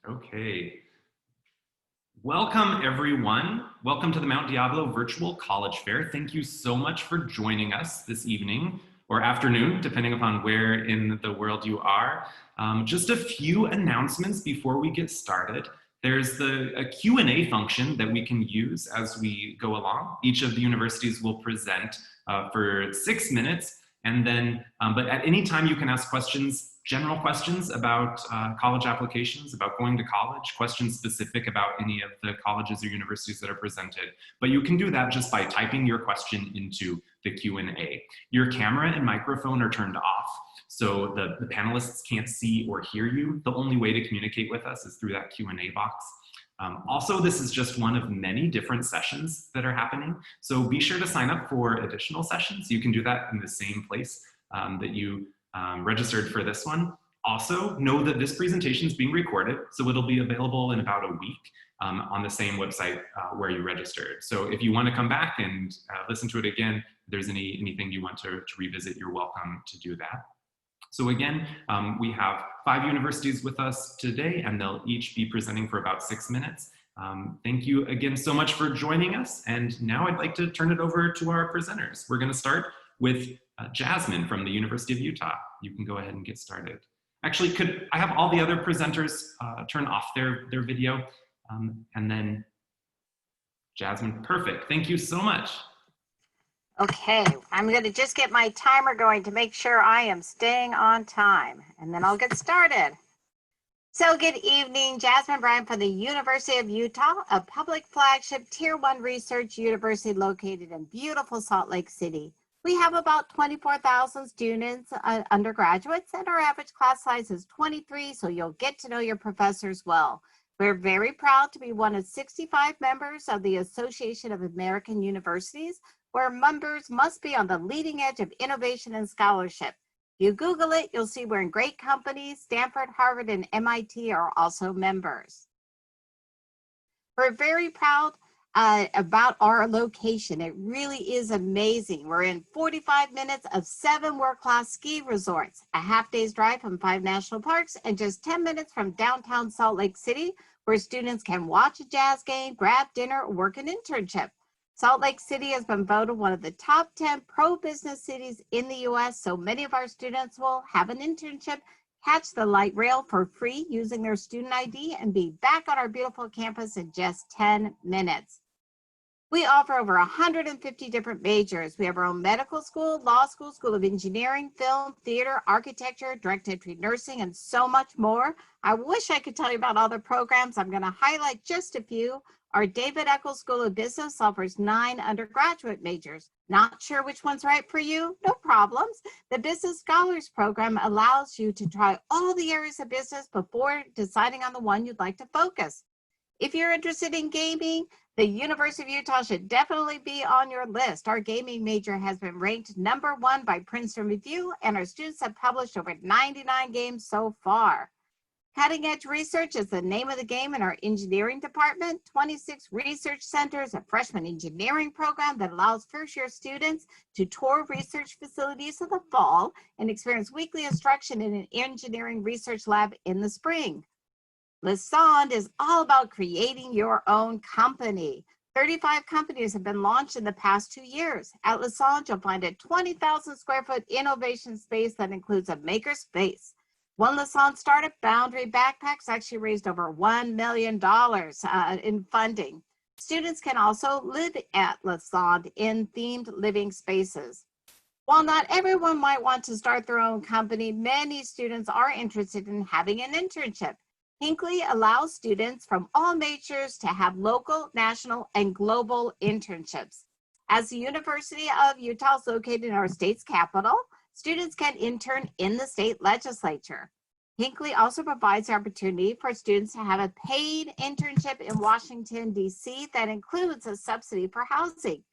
Okay. Welcome, everyone. Welcome to the Mount Diablo Virtual College Fair. Thank you so much for joining us this evening or afternoon, depending upon where in the world you are. Just a few announcements before we get started. There's a Q&A function that we can use as we go along. Each of the universities will present for 6 minutes, and then, but at any time you can ask questions, general questions about college applications, about going to college, questions specific about any of the colleges or universities that are presented. But you can do that just by typing your question into the Q&A. Your camera and microphone are turned off, so the panelists can't see or hear you. The only way to communicate with us is through that Q&A box. Also, this is just one of many different sessions that are happening, so be sure to sign up for additional sessions. You can do that in the same place that you registered for this one. Also, know that this presentation is being recorded, so it'll be available in about a week on the same website where you registered. So if you want to come back and listen to it again, if there's anything you want to revisit, you're welcome to do that. So again, we have 5 universities with us today, and they'll each be presenting for about 6 minutes. Thank you again so much for joining us. And now I'd like to turn it over to our presenters. We're going to start with Jasmine from the University of Utah. You can go ahead and get started. Actually, could I have all the other presenters turn off their video? And then Jasmine, perfect. Thank you so much. Okay, I'm going to just get my timer going to make sure I am staying on time, and then I'll get started. So good evening, Jasmine Bryan from the University of Utah, a public flagship Tier 1 research university located in beautiful Salt Lake City. We have about 24,000 students, undergraduates, and our average class size is 23, so you'll get to know your professors well. We're very proud to be one of 65 members of the Association of American Universities, where members must be on the leading edge of innovation and scholarship. If you Google it, you'll see we're in great companies. Stanford, Harvard, and MIT are also members. We're very proud about our location. It really is amazing. We're in 45 minutes of 7 world-class ski resorts, a half-day's drive from 5 national parks, and just 10 minutes from downtown Salt Lake City, where students can watch a jazz game, grab dinner, or work an internship. Salt Lake City has been voted one of the top 10 pro-business cities in the U.S., so many of our students will have an internship, catch the light rail for free using their student ID, and be back on our beautiful campus in just 10 minutes. We offer over 150 different majors. We have our own medical school, law school, school of engineering, film, theater, architecture, direct entry nursing, and so much more. I wish I could tell you about all the programs. I'm going to highlight just a few. Our David Eccles School of Business offers 9 undergraduate majors. Not sure which one's right for you? No problems. The Business Scholars Program allows you to try all the areas of business before deciding on the one you'd like to focus. If you're interested in gaming, the University of Utah should definitely be on your list. Our gaming major has been ranked #1 by Princeton Review, and our students have published over 99 games so far. Cutting Edge Research is the name of the game in our engineering department. 26 research centers, a freshman engineering program that allows first-year students to tour research facilities in the fall and experience weekly instruction in an engineering research lab in the spring. Lassonde is all about creating your own company. 35 companies have been launched in the past 2 years. At Lassonde, you'll find a 20,000 square foot innovation space that includes a maker space. One Lassonde startup, Boundary Backpacks, actually raised over $1 million in funding. Students can also live at Lassonde in themed living spaces. While not everyone might want to start their own company, many students are interested in having an internship. Hinckley allows students from all majors to have local, national, and global internships. As the University of Utah is located in our state's capital, students can intern in the state legislature. Hinckley also provides the opportunity for students to have a paid internship in Washington, D.C. that includes a subsidy for housing.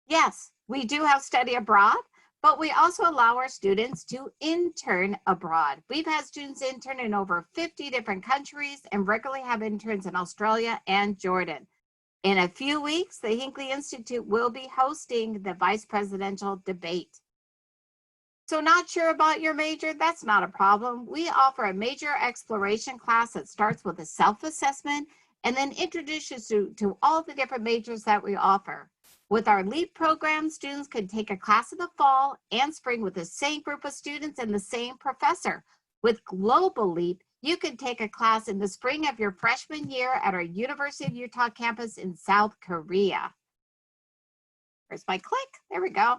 Yes, we do have study abroad, but we also allow our students to intern abroad. We've had students intern in over 50 different countries and regularly have interns in Australia and Jordan. In a few weeks, the Hinckley Institute will be hosting the vice presidential debate. So not sure about your major? That's not a problem. We offer a major exploration class that starts with a self-assessment and then introduces you to all the different majors that we offer. With our LEAP program, students can take a class in the fall and spring with the same group of students and the same professor. With Global LEAP, you can take a class in the spring of your freshman year at our University of Utah campus in South Korea. Where's my click? There we go.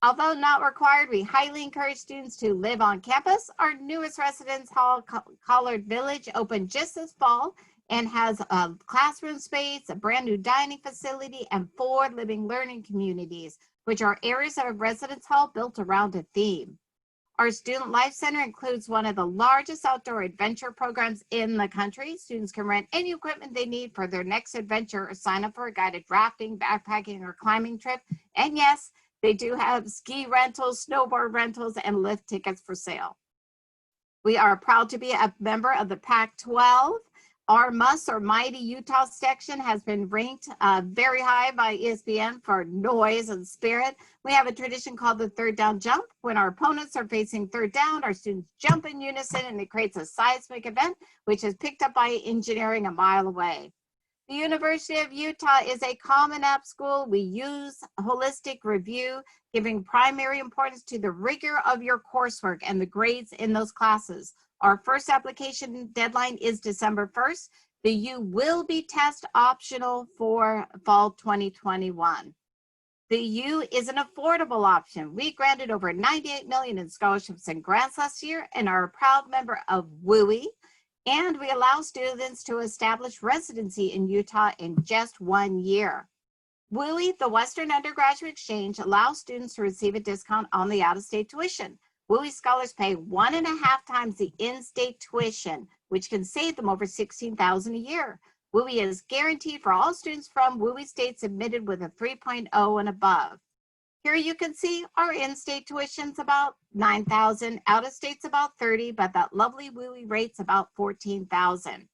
Although not required, we highly encourage students to live on campus. Our newest residence hall, Collard Village, opened just this fall and has a classroom space, a brand new dining facility, and 4 living learning communities, which are areas of a residence hall built around a theme. Our Student Life Center includes one of the largest outdoor adventure programs in the country. Students can rent any equipment they need for their next adventure or sign up for a guided rafting, backpacking, or climbing trip. And yes, they do have ski rentals, snowboard rentals, and lift tickets for sale. We are proud to be a member of the Pac-12. Our Must or Mighty Utah section has been ranked very high by ESPN for noise and spirit. We have a tradition called the third down jump. When our opponents are facing third down, our students jump in unison and it creates a seismic event, which is picked up by engineering a mile away. The University of Utah is a Common App school. We use holistic review, giving primary importance to the rigor of your coursework and the grades in those classes. Our first application deadline is December 1st. The U will be test optional for fall 2021. The U is an affordable option. We granted over $98 million in scholarships and grants last year and are a proud member of WUI. And we allow students to establish residency in Utah in just 1 year. WUI, the Western Undergraduate Exchange, allows students to receive a discount on the out-of-state tuition. WUI scholars pay 1.5 times the in-state tuition, which can save them over $16,000 a year. WUI is guaranteed for all students from WUI states admitted with a 3.0 and above. Here you can see our in-state tuition's about $9,000, out-of-state's about $30,000, but that lovely WUI rate's about $14,000.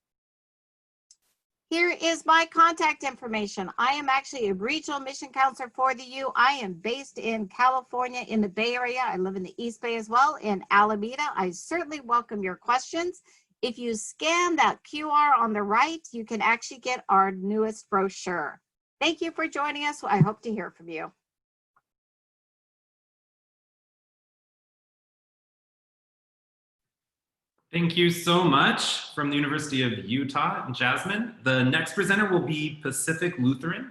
Here is my contact information. I am actually a regional mission counselor for the U. I am based in California in the Bay Area. I live in the East Bay as well, in Alameda. I certainly welcome your questions. If you scan that QR on the right, you can actually get our newest brochure. Thank you for joining us. I hope to hear from you. Thank you so much from the University of Utah, Jasmine. The next presenter will be Pacific Lutheran.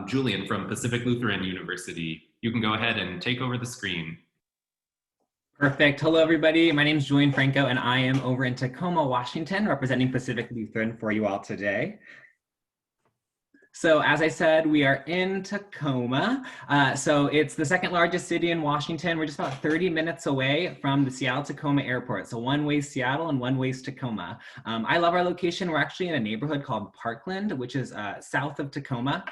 Julian from Pacific Lutheran University. You can go ahead and take over the screen. Perfect. Hello, everybody. My name is Julian Franco, and I am over in Tacoma, Washington, representing Pacific Lutheran for you all today. So as I said, we are in Tacoma. So it's the second largest city in Washington. We're just about 30 minutes away from the Seattle-Tacoma airport. So one way's Seattle and one way's Tacoma. I love our location. We're actually in a neighborhood called Parkland, which is south of Tacoma.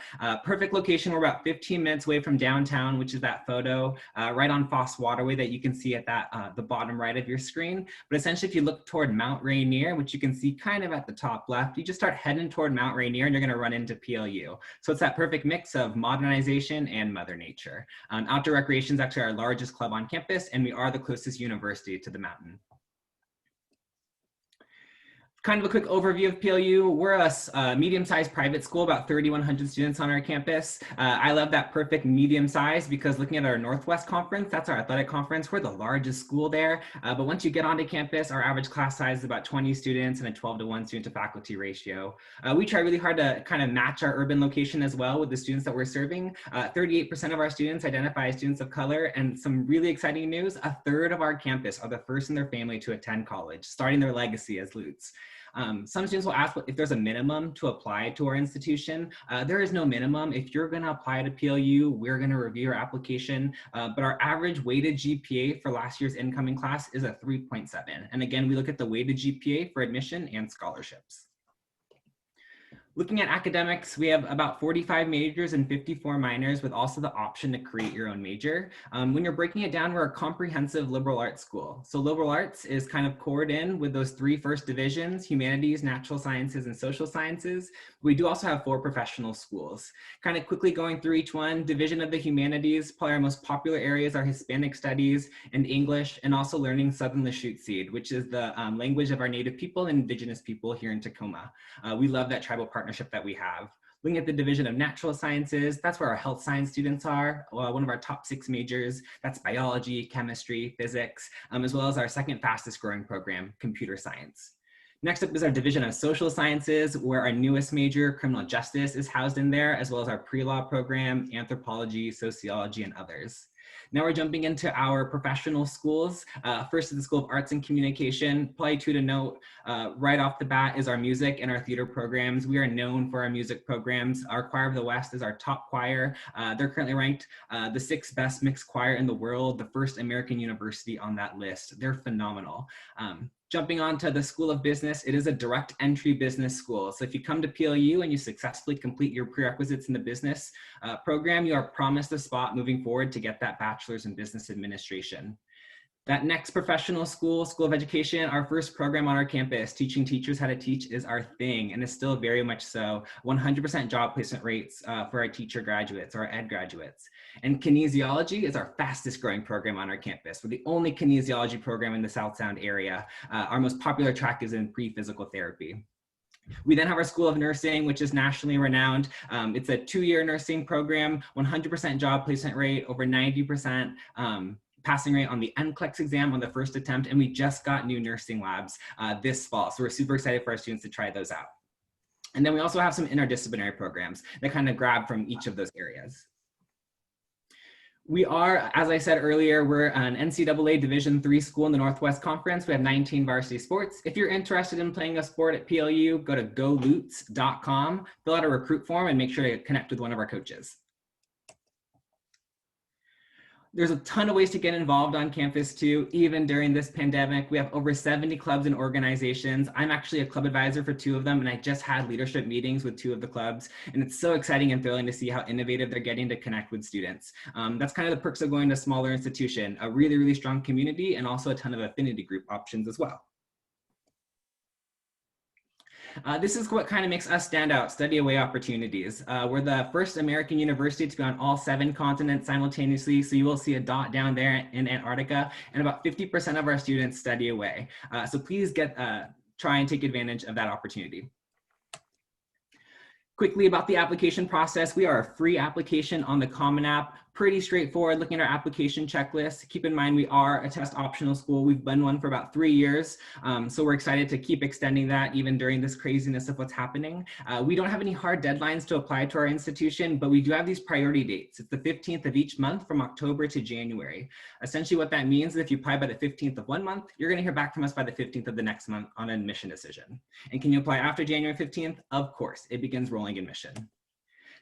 Perfect location. We're about 15 minutes away from downtown, which is that photo right on Foss Waterway that you can see at that the bottom right of your screen. But essentially, if you look toward Mount Rainier, which you can see kind of at the top left, you just start heading toward Mount Rainier and you're going to run into PLU. So it's that perfect mix of modernization and Mother Nature. Outdoor recreation is actually our largest club on campus, and we are the closest university to the mountain. Kind of a quick overview of PLU. We're a medium-sized private school, about 3,100 students on our campus. I love that perfect medium size because looking at our Northwest Conference, that's our athletic conference, we're the largest school there. But once you get onto campus, our average class size is about 20 students and a 12-to-1 student to faculty ratio. We try really hard to kind of match our urban location as well with the students that we're serving. 38% of our students identify as students of color, and some really exciting news, a third of our campus are the first in their family to attend college, starting their legacy as Lutes. Some students will ask if there's a minimum to apply to our institution. There is no minimum. If you're going to apply to PLU, we're going to review your application. But our average weighted GPA for last year's incoming class is a 3.7. And again, we look at the weighted GPA for admission and scholarships. Looking at academics, we have about 45 majors and 54 minors with also the option to create your own major. When you're breaking it down, we're a comprehensive liberal arts school. So liberal arts is kind of cored in with those three first divisions: humanities, natural sciences, and social sciences. We do also have 4 professional schools. Kind of quickly going through each one: division of the humanities, probably our most popular areas are Hispanic studies and English, and also learning Southern Lushootseed, which is the language of our Native people and Indigenous people here in Tacoma. We love that tribal partnership that we have. Looking at the division of natural sciences, that's where our health science students are. One of our top 6 majors, that's biology, chemistry, physics, as well as our second fastest growing program, computer science. Next up is our division of social sciences, where our newest major, criminal justice, is housed in there, as well as our pre-law program, anthropology, sociology, and others. Now we're jumping into our professional schools. First is the School of Arts and Communication. Probably two to note right off the bat is our music and our theater programs. We are known for our music programs. Our Choir of the West is our top choir. They're currently ranked the 6th best mixed choir in the world, the first American university on that list. They're phenomenal. Jumping on to the School of Business, it is a direct entry business school. So if you come to PLU and you successfully complete your prerequisites in the business program, you are promised a spot moving forward to get that bachelor's in business administration. That next professional school, School of Education, our first program on our campus, teaching teachers how to teach, is our thing, and is still very much so. 100% job placement rates for our teacher graduates, or our ed graduates. And kinesiology is our fastest growing program on our campus. We're the only kinesiology program in the South Sound area. Our most popular track is in pre-physical therapy. We then have our School of Nursing, which is nationally renowned. It's a 2-year nursing program, 100% job placement rate, over 90% passing rate on the NCLEX exam on the first attempt, and we just got new nursing labs this fall. So we're super excited for our students to try those out. And then we also have some interdisciplinary programs that kind of grab from each of those areas. We are, as I said earlier, we're an NCAA Division III school in the Northwest Conference. We have 19 varsity sports. If you're interested in playing a sport at PLU, go to golutes.com, fill out a recruit form, and make sure to connect with one of our coaches. There's a ton of ways to get involved on campus too, even during this pandemic. We have over 70 clubs and organizations. I'm actually a club advisor for 2 of them, and I just had leadership meetings with 2 of the clubs. And it's so exciting and thrilling to see how innovative they're getting to connect with students. That's kind of the perks of going to a smaller institution, a really, really strong community, and also a ton of affinity group options as well. This is what kind of makes us stand out: study away opportunities. We're the first American university to be on all 7 continents simultaneously. So you will see a dot down there in Antarctica, and about 50% of our students study away. So please try and take advantage of that opportunity. Quickly about the application process, we are a free application on the Common App. Pretty straightforward. Looking at our application checklist, keep in mind we are a test optional school. We've been one for about 3 years, so we're excited to keep extending that even during this craziness of what's happening. We don't have any hard deadlines to apply to our institution, but we do have these priority dates. It's the 15th of each month from October to January. Essentially what that means is if you apply by the 15th of one month, you're going to hear back from us by the 15th of the next month on an admission decision. And can you apply after January 15th? Of course, it begins rolling admission.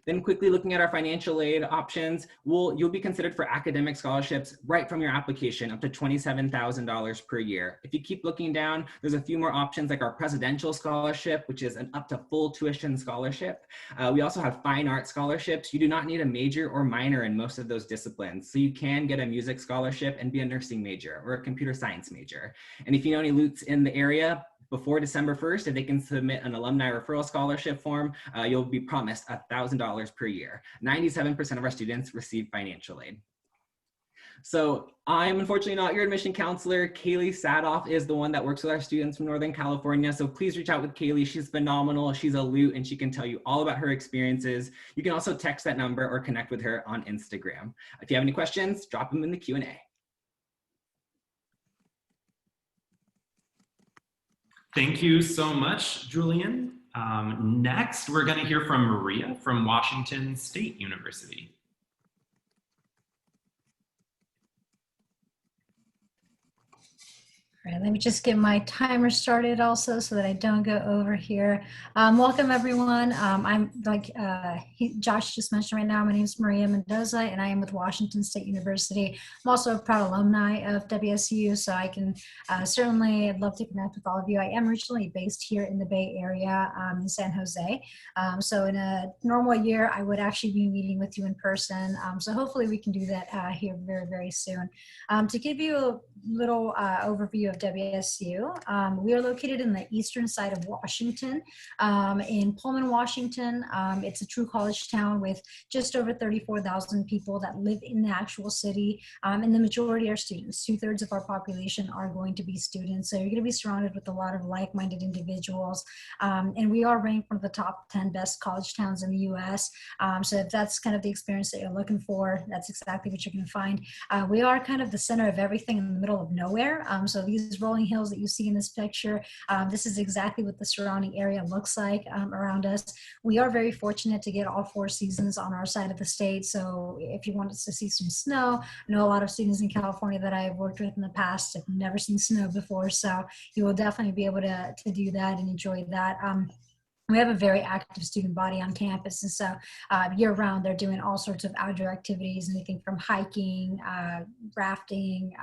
Then quickly looking at our financial aid options, you'll be considered for academic scholarships right from your application, up to $27,000 per year. If you keep looking down, there's a few more options like our presidential scholarship, which is an up to full tuition scholarship. We also have fine art scholarships. You do not need a major or minor in most of those disciplines. So you can get a music scholarship and be a nursing major or a computer science major. And if you know any Lutes in the area, before December 1st, if they can submit an alumni referral scholarship form, you'll be promised $1,000 per year. 97% of our students receive financial aid. So I'm unfortunately not your admission counselor. Kaylee Sadoff is the one that works with our students from Northern California. So please reach out with Kaylee. She's phenomenal. She's a Lute and she can tell you all about her experiences. You can also text that number or connect with her on Instagram. If you have any questions, drop them in the Q&A. Thank you so much, Julian. Next, we're going to hear from Maria from Washington State University. Right, let me just get my timer started also so that I don't go over here. Welcome everyone. I'm like Josh just mentioned right now, my name is Maria Mendoza and I am with Washington State University. I'm also a proud alumni of WSU, so I can certainly, I'd love to connect with all of you. I am originally based here in the Bay Area in San Jose. So in a normal year, I would actually be meeting with you in person. So hopefully we can do that here very, very soon. To give you a little overview of WSU. We are located in the eastern side of Washington, in Pullman, Washington. It's a true college town with just over 34,000 people that live in the actual city, and the majority are students. 2/3 of our population are going to be students, so you're going to be surrounded with a lot of like-minded individuals, and we are ranked one of the top 10 best college towns in the U.S., so if that's kind of the experience that you're looking for, that's exactly what you're going to find. We are kind of the center of everything in the middle of nowhere, so these rolling hills that you see in this picture, this is exactly what the surrounding area looks like around us. We are very fortunate to get all 4 seasons on our side of the state, so if you wanted to see some snow, I know a lot of students in California that I've worked with in the past have never seen snow before, so you will definitely be able to do that and enjoy that. We have a very active student body on campus, and so year-round they're doing all sorts of outdoor activities, anything from hiking, rafting,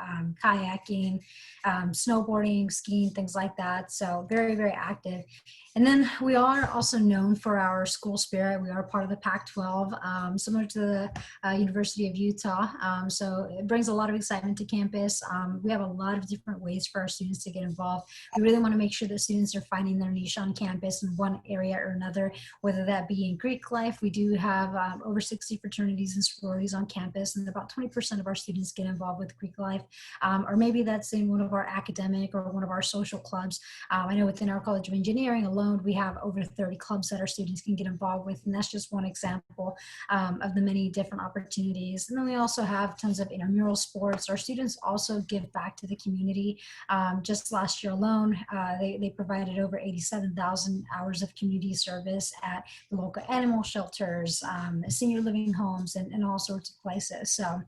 kayaking, snowboarding, skiing, things like that. So very, very active. And then we are also known for our school spirit. We are part of the Pac-12, similar to the University of Utah. So it brings a lot of excitement to campus. We have a lot of different ways for our students to get involved. We really want to make sure that students are finding their niche on campus in one area or another, whether that be in Greek life. We do have over 60 fraternities and sororities on campus, and about 20% of our students get involved with Greek life, or maybe that's in one of our academic or one of our social clubs. I know within our College of Engineering alone, we have over 30 clubs that our students can get involved with, and that's just one example of the many different opportunities. And then we also have tons of intramural sports. Our students also give back to the community. Just last year alone, they provided over 87,000 hours of community service at the local animal shelters, senior living homes, and all sorts of places. So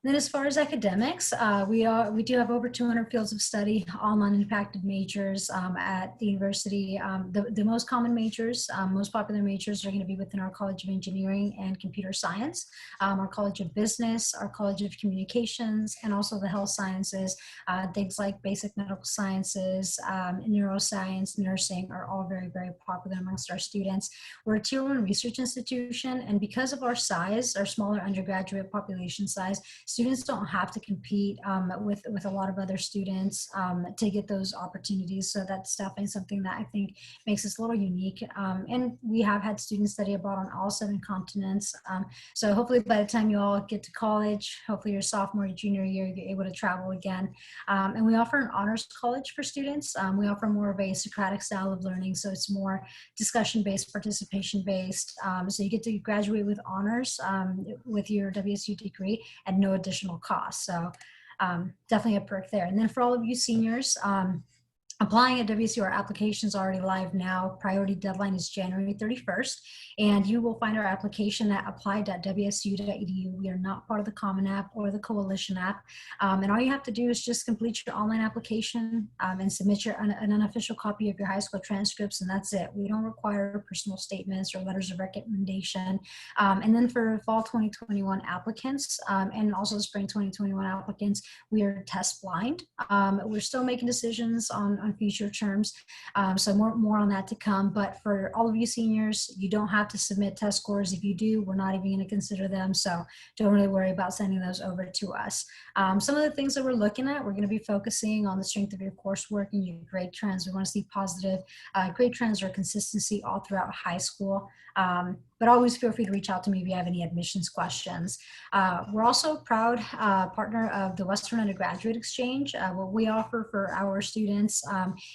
then as far as academics, we do have over 200 fields of study, all non-impacted majors at the university. The most common majors, most popular majors are going to be within our College of Engineering and Computer Science, our College of Business, our College of Communications, and also the health sciences. Things like basic medical sciences, neuroscience, nursing are all very, very popular amongst our students. We're a Tier 1 research institution, and because of our size, our smaller undergraduate population size, students don't have to compete with a lot of other students to get those opportunities. So that's definitely something that I think makes us a little unique. And we have had students study abroad on all 7 continents. So hopefully by the time you all get to college, hopefully your sophomore or junior year, you're able to travel again. And we offer an honors college for students. We offer more of a Socratic style of learning. So it's more discussion-based, participation-based. So you get to graduate with honors with your WSU degree at no additional cost. So definitely a perk there. And then for all of you seniors, applying at WSU, our application is already live now. Priority deadline is January 31st, and you will find our application at apply.wsu.edu. We are not part of the Common App or the Coalition app, and all you have to do is just complete your online application and submit an unofficial copy of your high school transcripts, and that's it. We don't require personal statements or letters of recommendation. And then for fall 2021 applicants and also spring 2021 applicants, we are test blind. We're still making decisions on future terms, so more on that to come. But for all of you seniors, you don't have to submit test scores. If you do, we're not even going to consider them, so don't really worry about sending those over to us. Some of the things that we're looking at, we're going to be focusing on the strength of your coursework and your grade trends. We want to see positive grade trends or consistency all throughout high school. But always feel free to reach out to me if you have any admissions questions. We're also a proud partner of the Western Undergraduate Exchange. What we offer for our students,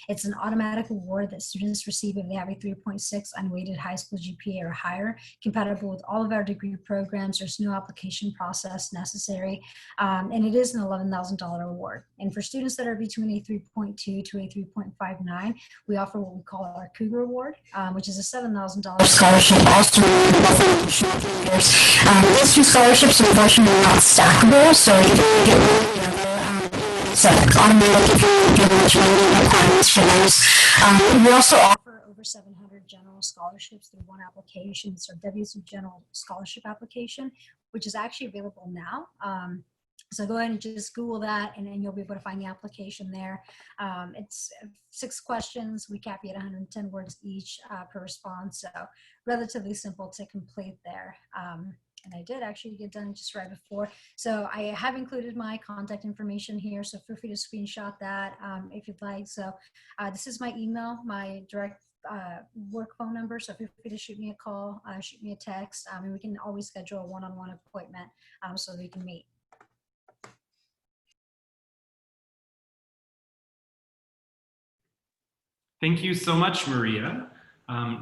it's an automatic award that students receive if they have a 3.6 unweighted high school GPA or higher, compatible with all of our degree programs. There's no application process necessary, and it is an $11,000 award. And for students that are between a 3.2 to a 3.59, we offer what we call our Cougar Award, which is a $7,000 scholarship, also these 2 scholarships are unfortunately not stackable, so you can get one or the other. So it's automatic if you're given the training requirements for those. We also offer over 700 general scholarships through one application. So WSU General Scholarship Application, which is actually available now. So go ahead and just Google that, and then you'll be able to find the application there. It's 6 questions. We cap you at 110 words each per response. So relatively simple to complete there. And I did actually get done just right before. So I have included my contact information here. So feel free to screenshot that if you'd like. So this is my email, my direct work phone number. So feel free to shoot me a call, shoot me a text, and we can always schedule a one-on-one appointment so we can meet. Thank you so much, Maria.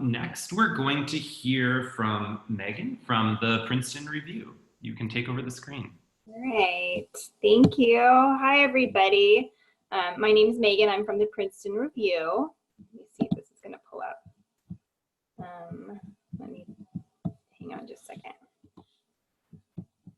Next, we're going to hear from Megan from the Princeton Review. You can take over the screen. All right, thank you. Hi, everybody. My name is Megan. I'm from the Princeton Review. Let me see if this is going to pull up. Let me hang on just a second.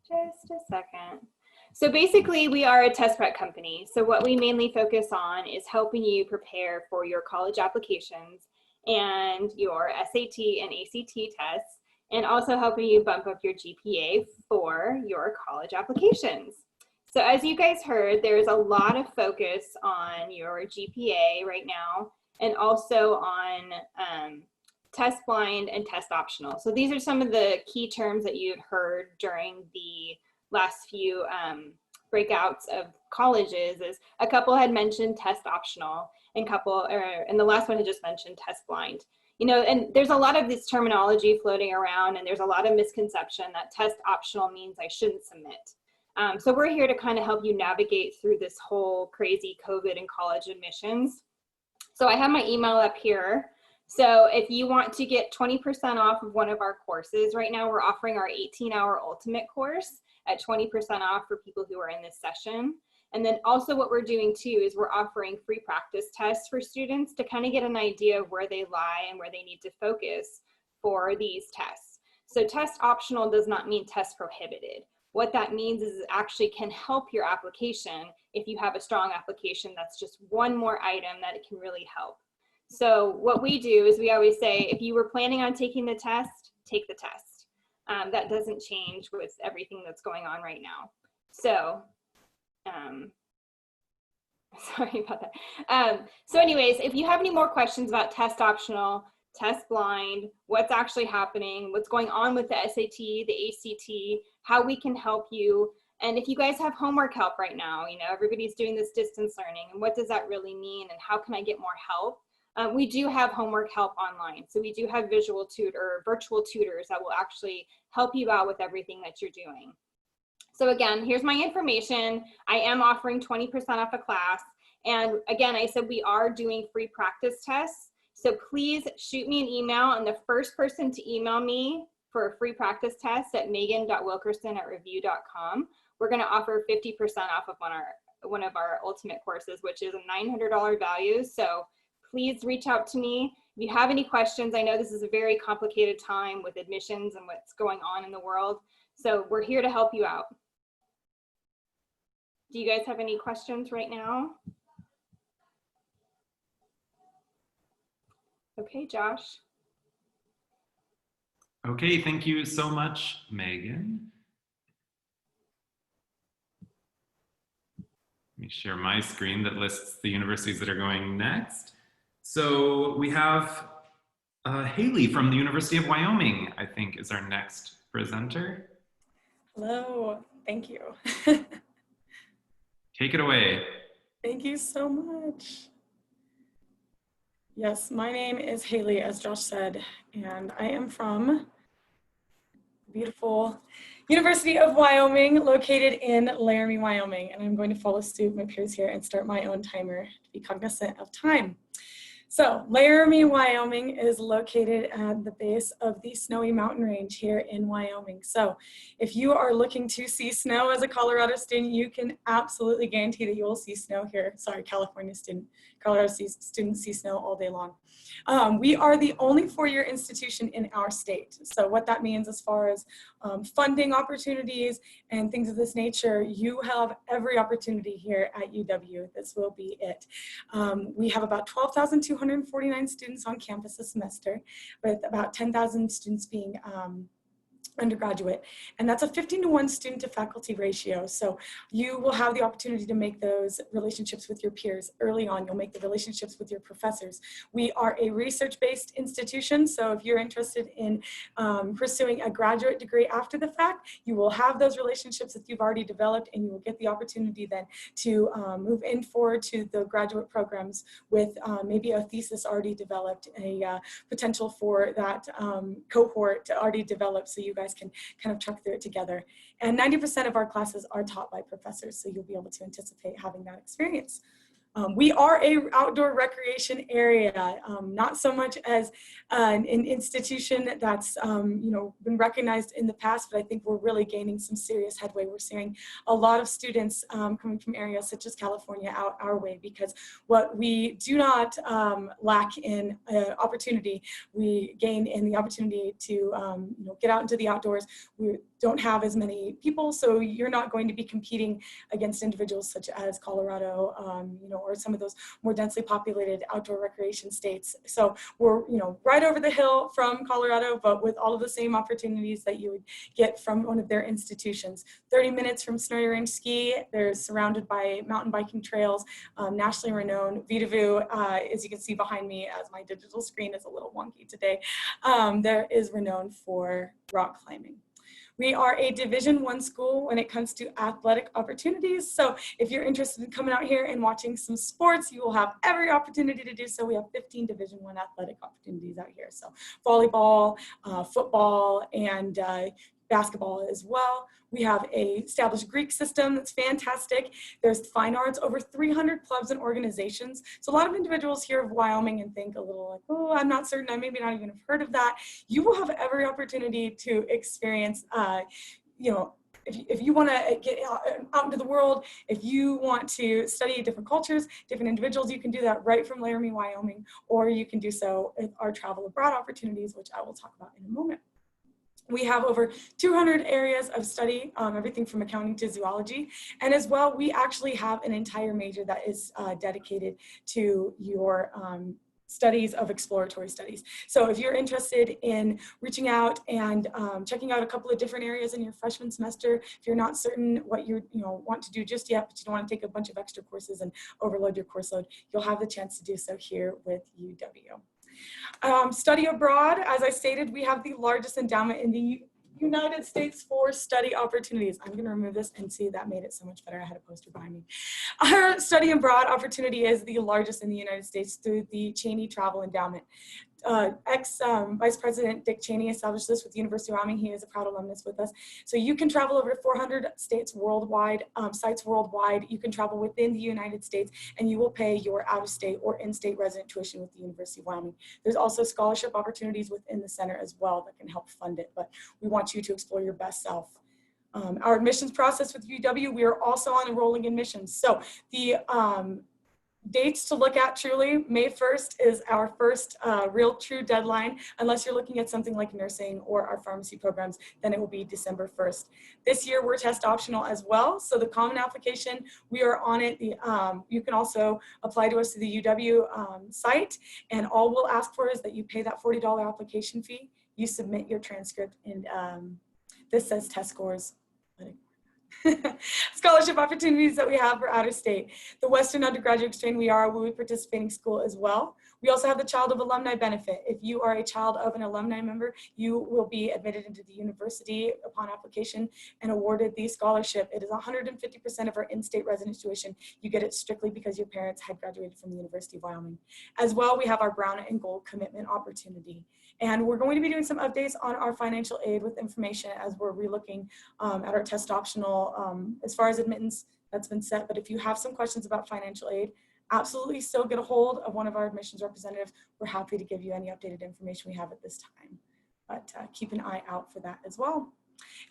Just a second. So basically, we are a test prep company. So what we mainly focus on is helping you prepare for your college applications and your SAT and ACT tests, and also helping you bump up your GPA for your college applications. So as you guys heard, there's a lot of focus on your GPA right now, and also on test blind and test optional. So these are some of the key terms that you've heard during the last few breakouts of colleges. Is a couple had mentioned test optional, and the last one had just mentioned test blind. You know, and there's a lot of this terminology floating around, and there's a lot of misconception that test optional means I shouldn't submit. So we're here to kind of help you navigate through this whole crazy COVID and college admissions. So I have my email up here. So if you want to get 20% off of one of our courses, right now we're offering our 18-hour ultimate course at 20% off for people who are in this session. And then also what we're doing too is we're offering free practice tests for students to kind of get an idea of where they lie and where they need to focus for these tests. So test optional does not mean test prohibited. What that means is it actually can help your application if you have a strong application. That's just one more item that it can really help. So what we do is we always say, if you were planning on taking the test, take the test. That doesn't change with everything that's going on right now. So, sorry about that. So anyways, if you have any more questions about test optional, test blind, what's actually happening, what's going on with the SAT, the ACT, how we can help you, and if you guys have homework help right now, you know, everybody's doing this distance learning, and what does that really mean, and how can I get more help? We do have homework help online. So we do have virtual tutors that will actually help you out with everything that you're doing. So again, here's my information. I am offering 20% off a class. And again, I said we are doing free practice tests. So please shoot me an email, and the first person to email me for a free practice test at megan.wilkerson@review.com, we're gonna offer 50% off of one of our ultimate courses, which is a $900 value. So please reach out to me. If you have any questions, I know this is a very complicated time with admissions and what's going on in the world. So we're here to help you out. Do you guys have any questions right now? Okay, Josh. Okay, thank you so much, Megan. Let me share my screen that lists the universities that are going next. So we have Haley from the University of Wyoming, I think, is our next presenter. Hello, thank you. Take it away. Thank you so much. Yes, my name is Haley, as Josh said, and I am from beautiful University of Wyoming, located in Laramie, Wyoming, and I'm going to follow suit my peers here and start my own timer to be cognizant of time. So Laramie, Wyoming is located at the base of the snowy mountain range here in Wyoming. So if you are looking to see snow as a Colorado student, you can absolutely guarantee that you will see snow here. Sorry, California student. Colorado students see snow all day long. We are the only four-year institution in our state. So what that means as far as funding opportunities and things of this nature, you have every opportunity here at UW. This will be it. We have about 12,249 students on campus this semester, with about 10,000 students being undergraduate, and that's a 15-to-1 student to faculty ratio. So you will have the opportunity to make those relationships with your peers early on. You'll make the relationships with your professors. We are a research-based institution, so if you're interested in pursuing a graduate degree after the fact, you will have those relationships that you've already developed, and you will get the opportunity then to move in forward to the graduate programs with maybe a thesis already developed, a potential for that cohort to already develop, so you guys can kind of truck through it together. And 90% of our classes are taught by professors, so you'll be able to anticipate having that experience. We are a outdoor recreation area, not so much as an institution that's been recognized in the past, but I think we're really gaining some serious headway. We're seeing a lot of students coming from areas such as California out our way, because what we do not lack in opportunity, we gain in the opportunity to get out into the outdoors. We don't have as many people, so you're not going to be competing against individuals such as Colorado, or some of those more densely populated outdoor recreation states. So we're, right over the hill from Colorado, but with all of the same opportunities that you would get from one of their institutions. 30 minutes from Snowy Range Ski. They're surrounded by mountain biking trails, nationally renowned. Vidavoo, as you can see behind me, as my digital screen is a little wonky today, there is renowned for rock climbing. We are a Division I school when it comes to athletic opportunities. So if you're interested in coming out here and watching some sports, you will have every opportunity to do so. We have 15 Division I athletic opportunities out here. So volleyball, football, and basketball as well. We have a established Greek system that's fantastic. There's fine arts, over 300 clubs and organizations. So a lot of individuals hear of Wyoming and think a little like, oh, I'm not certain, I maybe not even have heard of that. You will have every opportunity to experience, if you want to get out into the world, if you want to study different cultures, different individuals, you can do that right from Laramie, Wyoming, or you can do so with our travel abroad opportunities, which I will talk about in a moment. We have over 200 areas of study, everything from accounting to zoology. And as well, we actually have an entire major that is dedicated to your studies of exploratory studies. So if you're interested in reaching out and checking out a couple of different areas in your freshman semester, if you're not certain what you want to do just yet, but you don't want to take a bunch of extra courses and overload your course load, you'll have the chance to do so here with UW. Study abroad, as I stated, we have the largest endowment in the United States for study opportunities. I'm going to remove this and see that made it so much better. I had a poster behind me. Our study abroad opportunity is the largest in the United States through the Cheney Travel Endowment. Vice President Dick Cheney established this with the University of Wyoming. He is a proud alumnus with us. So you can travel over to 400 states worldwide, sites worldwide. You can travel within the United States, and you will pay your out-of-state or in-state resident tuition with the University of Wyoming. There's also scholarship opportunities within the center as well that can help fund it, but we want you to explore your best self. Our admissions process with UW, we are also on enrolling admissions. So the dates to look at truly, May 1st is our first real true deadline. Unless you're looking at something like nursing or our pharmacy programs, then it will be December 1st. This year we're test optional as well. So the common application, we are on it. You can also apply to us through the UW site, and all we'll ask for is that you pay that $40 application fee. You submit your transcript, and this says test scores. Scholarship opportunities that we have for out of state. The Western Undergraduate Exchange, we are a WUI participating school as well. We also have the Child of Alumni benefit. If you are a child of an alumni member, you will be admitted into the university upon application and awarded the scholarship. It is 150% of our in-state residence tuition. You get it strictly because your parents had graduated from the University of Wyoming. As well, we have our Brown and Gold commitment opportunity. And we're going to be doing some updates on our financial aid with information as we're relooking at our test optional. As far as admittance, that's been set. But if you have some questions about financial aid, absolutely still get a hold of one of our admissions representatives. We're happy to give you any updated information we have at this time. But keep an eye out for that as well.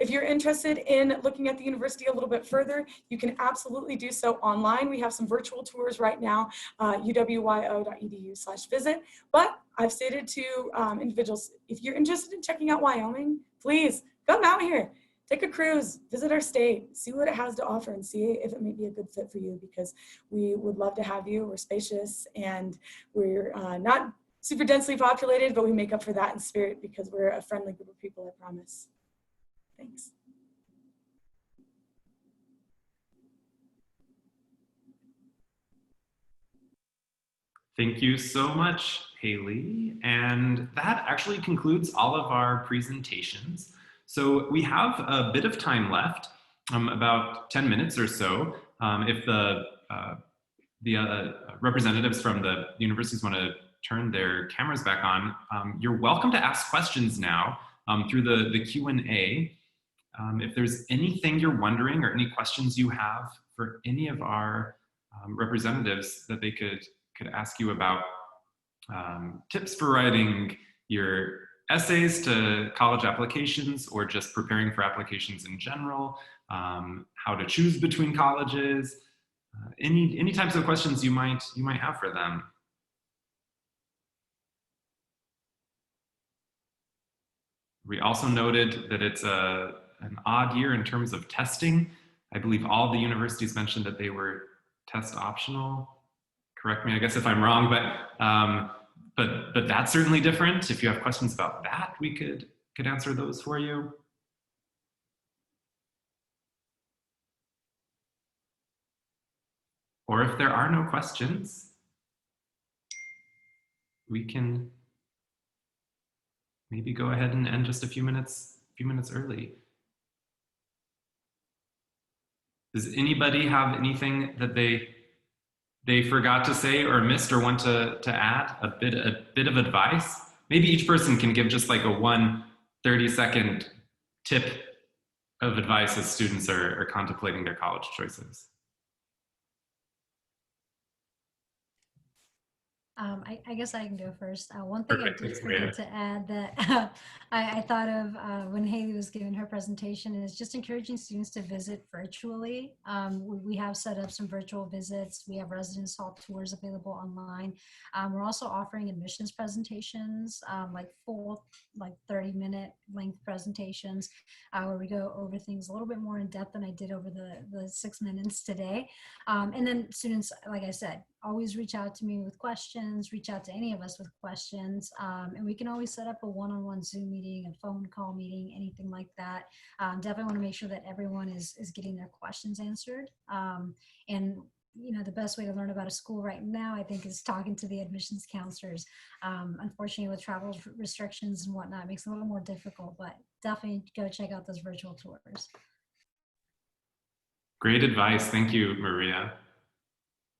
If you're interested in looking at the university a little bit further, you can absolutely do so online. We have some virtual tours right now, uwyo.edu/visit. But I've stated to individuals, if you're interested in checking out Wyoming, please come out here. Take a cruise, visit our state, see what it has to offer, and see if it may be a good fit for you, because we would love to have you. We're spacious, and we're not super densely populated, but we make up for that in spirit because we're a friendly group of people, I promise. Thanks. Thank you so much, Haley. And that actually concludes all of our presentations. So we have a bit of time left, about 10 minutes or so. If the representatives from the universities want to turn their cameras back on, you're welcome to ask questions now through the Q&A. If there's anything you're wondering or any questions you have for any of our representatives that they could ask you about, tips for writing your essays to college applications or just preparing for applications in general, how to choose between colleges, any types of questions you might have for them. We also noted that it's an odd year in terms of testing. I believe all the universities mentioned that they were test optional. Correct me, I guess, if I'm wrong, but that's certainly different. If you have questions about that, we could answer those for you. Or if there are no questions, we can maybe go ahead and end just a few minutes early. Does anybody have anything that they forgot to say or missed or want to add? A bit of advice? Maybe each person can give just like a 30-second tip of advice as students are contemplating their college choices. I guess I can go first. One thing Perfect. I did forget to add that I thought of when Haley was giving her presentation is just encouraging students to visit virtually. We have set up some virtual visits. We have residence hall tours available online. We're also offering admissions presentations, like full 30-minute length presentations where we go over things a little bit more in depth than I did over the 6 minutes today. And then students, like I said, always reach out to me with questions, reach out to any of us with questions, and we can always set up a one-on-one Zoom meeting, a phone call meeting, anything like that. Definitely want to make sure that everyone is getting their questions answered. And the best way to learn about a school right now, I think, is talking to the admissions counselors. Unfortunately, with travel restrictions and whatnot, it makes it a little more difficult, but definitely go check out those virtual tours. Great advice. Thank you, Maria.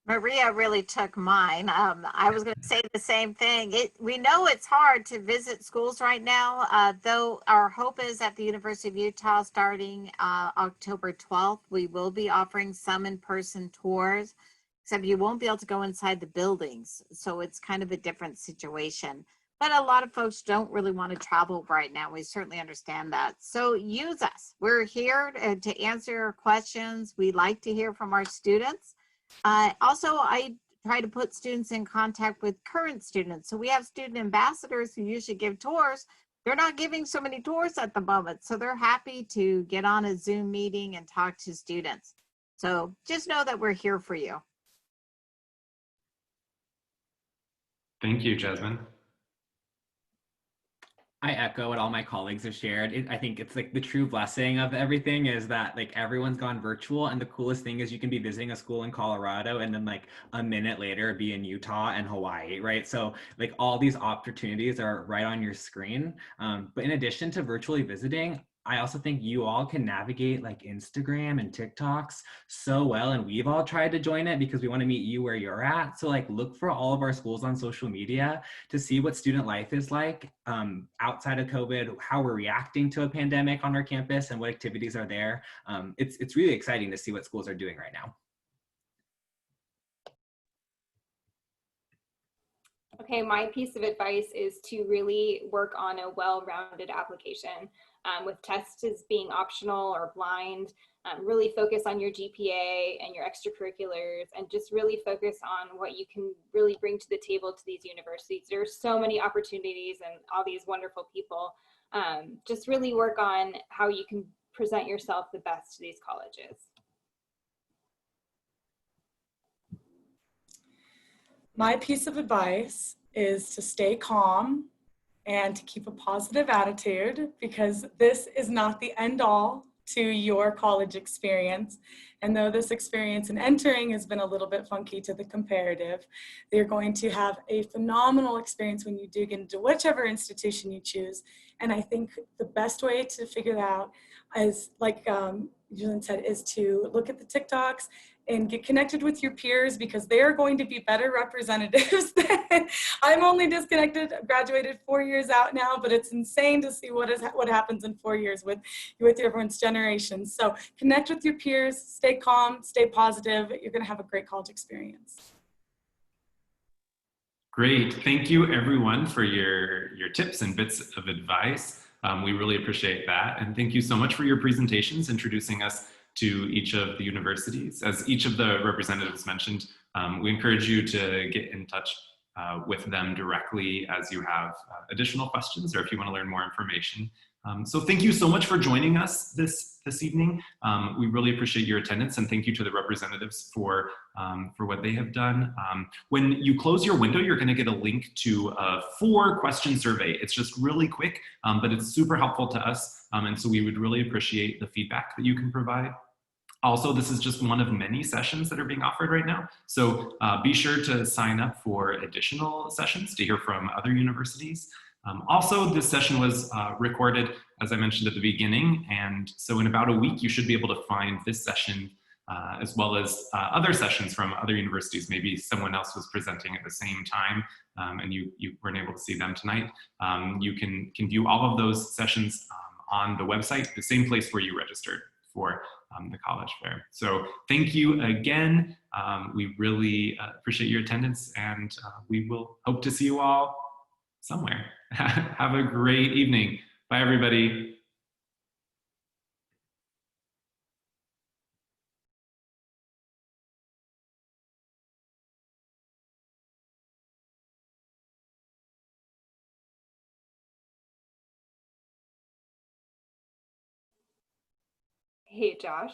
Maria really took mine. I was going to say the same thing. We know it's hard to visit schools right now, though our hope is at the University of Utah starting October 12th, we will be offering some in-person tours, except you won't be able to go inside the buildings. So it's kind of a different situation. But a lot of folks don't really want to travel right now. We certainly understand that. So use us. We're here to answer your questions. We like to hear from our students. Also, I try to put students in contact with current students. So we have student ambassadors who usually give tours. They're not giving so many tours at the moment. So they're happy to get on a Zoom meeting and talk to students. So just know that we're here for you. Thank you, Jasmine. I echo what all my colleagues have shared. I think it's like the true blessing of everything is that like everyone's gone virtual, and the coolest thing is you can be visiting a school in Colorado and then like a minute later be in Utah and Hawaii, right? So like all these opportunities are right on your screen. But in addition to virtually visiting, I also think you all can navigate like Instagram and TikToks so well, and we've all tried to join it because we want to meet you where you're at. So like look for all of our schools on social media to see what student life is like outside of COVID, how we're reacting to a pandemic on our campus and what activities are there. It's really exciting to see what schools are doing right now. Okay, my piece of advice is to really work on a well-rounded application. With tests as being optional or blind, really focus on your GPA and your extracurriculars, and just really focus on what you can really bring to the table to these universities. There are so many opportunities and all these wonderful people. Just really work on how you can present yourself the best to these colleges. My piece of advice is to stay calm and to keep a positive attitude, because this is not the end all to your college experience. And though this experience in entering has been a little bit funky to the comparative, they're going to have a phenomenal experience when you dig into whichever institution you choose. And I think the best way to figure that out is, like Julian said, is to look at the TikToks and get connected with your peers, because they are going to be better representatives than I'm only graduated 4 years out now, but it's insane to see what happens in 4 years with everyone's generation. So connect with your peers, stay calm, stay positive. You're going to have a great college experience. Great. Thank you, everyone, for your tips and bits of advice. We really appreciate that. And thank you so much for your presentations, introducing us to each of the universities. As each of the representatives mentioned, we encourage you to get in touch with them directly as you have additional questions, or if you want to learn more information. So thank you so much for joining us this evening. We really appreciate your attendance, and thank you to the representatives for what they have done. When you close your window, you're going to get a link to a 4-question survey. It's just really quick, but it's super helpful to us, and so we would really appreciate the feedback that you can provide. Also, this is just one of many sessions that are being offered right now. So be sure to sign up for additional sessions to hear from other universities. Also, this session was recorded, as I mentioned at the beginning, and so in about a week, you should be able to find this session as well as other sessions from other universities. Maybe someone else was presenting at the same time and you weren't able to see them tonight. You can view all of those sessions on the website, the same place where you registered for the college fair. So thank you again. We really appreciate your attendance, and we will hope to see you all somewhere. Have a great evening. Bye, everybody. Hey, Josh.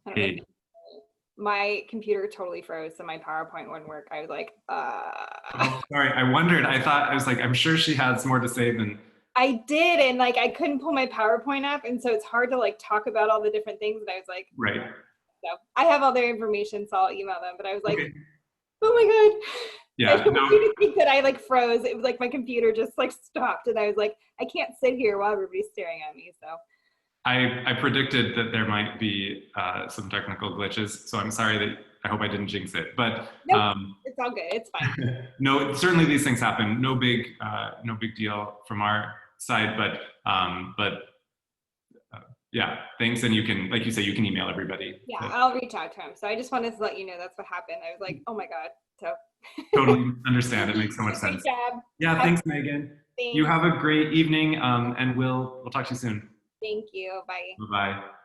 Hey. My computer totally froze, so my PowerPoint wouldn't work. I was like, Oh, sorry, I wondered. I was like, I'm sure she has more to say than. I did, and like I couldn't pull my PowerPoint up, and so it's hard to like talk about all the different things. And I was like, Right. So I have all their information, so I'll email them. But I was like, Okay. Oh my god. Yeah. I want you to think that I like froze. It was like my computer just like stopped, and I was like, I can't sit here while everybody's staring at me. So. I predicted that there might be some technical glitches, so I'm sorry that I hope I didn't jinx it. But nope, it's all good. It's fine. No, certainly these things happen. No big deal from our side. But yeah, thanks. And you can, like you say, you can email everybody. Yeah, I'll reach out to him. So I just wanted to let you know that's what happened. I was like, oh my god. So. Totally understand. It makes so much sense. Great job. Yeah, thanks, Megan. Thanks. You have a great evening, and we'll talk to you soon. Thank you. Bye. Bye-bye.